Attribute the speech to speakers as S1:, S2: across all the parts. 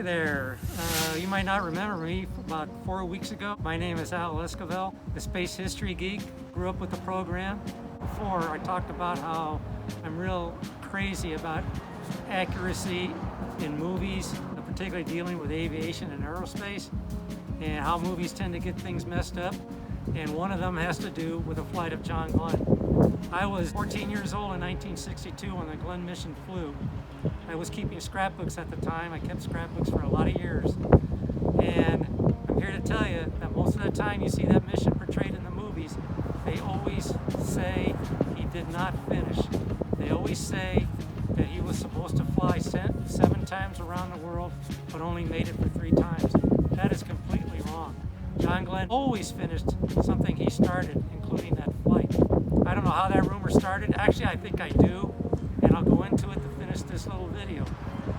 S1: Hi there. You might not remember me from about 4 weeks ago. My name is Al Esquivel, a space history geek. Grew up with the program. Before, I talked about how I'm real crazy about accuracy in movies, particularly dealing with aviation and aerospace, and how movies tend to get things messed up. And one of them has to do with the flight of John Glen. I was 14 years old in 1962 when the Glen mission flew. I was keeping scrapbooks at the time. I kept scrapbooks for a lot of years. And I'm here to tell you that most of the time you see that mission portrayed in the movies, they always say he did not finish. They always say that he was supposed to fly 7 times around the world, but only made it for 3 times. That is completely wrong. John Glen always finished something he started, including that flight. I don't know how that rumor started. Actually, I think I do, and I'll go into it to finish this little video.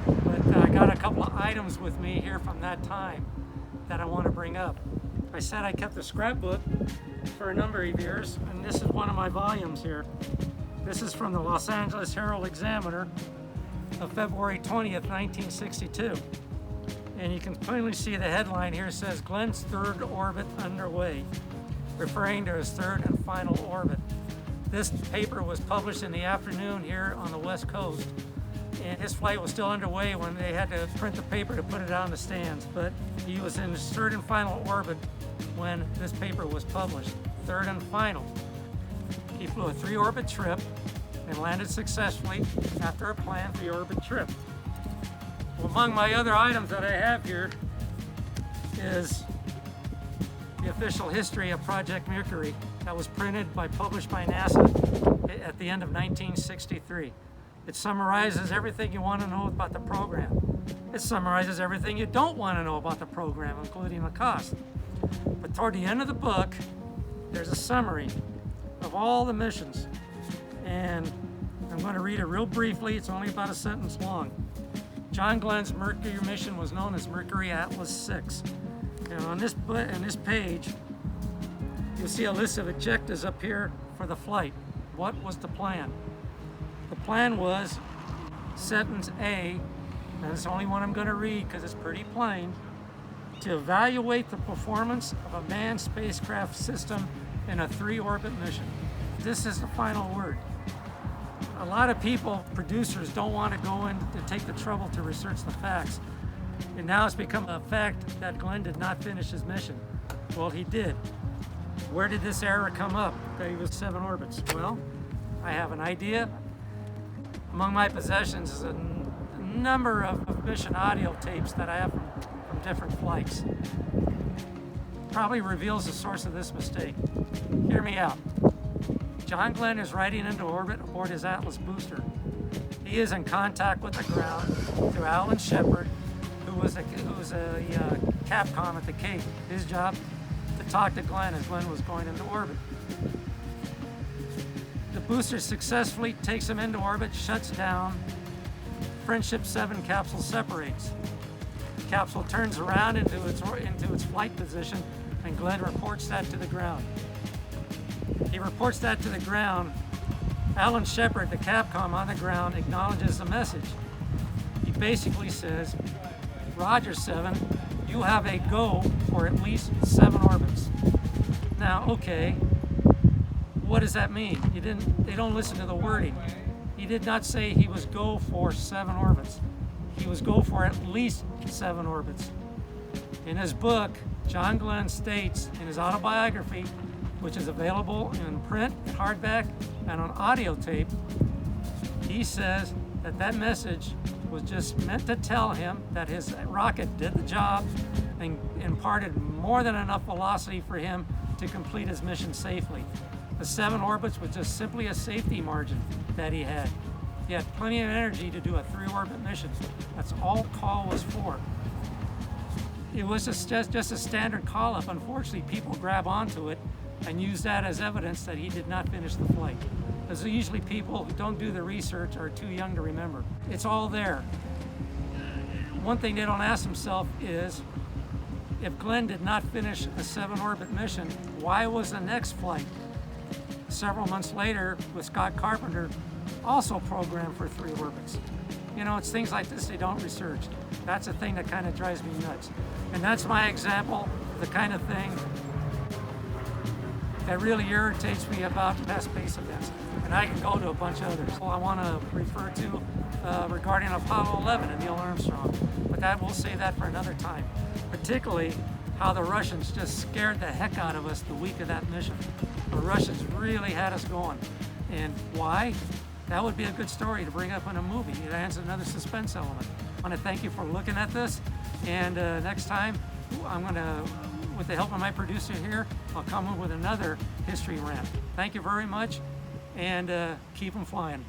S1: But I got a couple of items with me here from that time that I want to bring up. I said I kept a scrapbook for a number of years, and this is one of my volumes here. This is from the Los Angeles Herald-Examiner of February 20th, 1962. And you can plainly see the headline here says, Glen's third orbit underway, referring to his third and final orbit. This paper was published in the afternoon here on the West Coast, and his flight was still underway when they had to print the paper to put it on the stands. But he was in his third and final orbit when this paper was published. Third and final. He flew a 3-orbit trip and landed successfully after a planned 3-orbit trip. Well, among my other items that I have here is the official history of Project Mercury that was published by NASA at the end of 1963. It summarizes everything you want to know about the program. It summarizes everything you don't want to know about the program, including the cost. But toward the end of the book, there's a summary of all the missions. And I'm going to read it real briefly. It's only about a sentence long. John Glen's Mercury mission was known as Mercury Atlas 6. And on this page, you'll see a list of objectives up here for the flight. What was the plan? The plan was, sentence A, and it's the only one I'm going to read because it's pretty plain, to evaluate the performance of a manned spacecraft system in a 3-orbit mission. This is the final word. A lot of people, producers, don't want to go in to take the trouble to research the facts. And now it's become a fact that Glen did not finish his mission. Well, he did. Where did this error come up that he was 7 orbits? Well, I have an idea. Among my possessions is a number of mission audio tapes that I have from different flights. Probably reveals the source of this mistake. Hear me out. John Glen is riding into orbit aboard his Atlas booster. He is in contact with the ground through Alan Shepard, who was a Capcom at the Cape. His job to talk to Glen as Glen was going into orbit. The booster successfully takes him into orbit, shuts down. Friendship 7 capsule separates. The capsule turns around into its flight position, and Glen reports that to the ground. He reports that to the ground. Alan Shepard, the Capcom on the ground, acknowledges the message. He basically says, Roger 7, you have a go for at least 7 orbits. Now, okay, what does that mean? They don't listen to the wording. He did not say he was go for 7 orbits. He was go for at least 7 orbits. In his book, John Glen states in his autobiography, which is available in print, hardback, and on audio tape, he says that message was just meant to tell him that his rocket did the job and imparted more than enough velocity for him to complete his mission safely. The 7 orbits was just simply a safety margin that he had. He had plenty of energy to do a 3-orbit mission. That's all call was for. It was just a standard call-up. Unfortunately, people grab onto it and use that as evidence that he did not finish the flight. Because usually people who don't do the research are too young to remember. It's all there. One thing they don't ask themselves is, if Glen did not finish a 7-orbit mission, why was the next flight, several months later with Scott Carpenter, also programmed for 3 orbits? You know, it's things like this they don't research. That's the thing that kind of drives me nuts. And that's my example, the kind of thing that really irritates me about past space events. And I can go to a bunch of others. Well, I want to refer to regarding Apollo 11 and Neil Armstrong, but we'll save that for another time. Particularly how the Russians just scared the heck out of us the week of that mission. The Russians really had us going. And why? That would be a good story to bring up in a movie. It adds another suspense element. I want to thank you for looking at this, and next time I'm going to, with the help of my producer here, I'll come up with another history rant. Thank you very much, and keep them flying.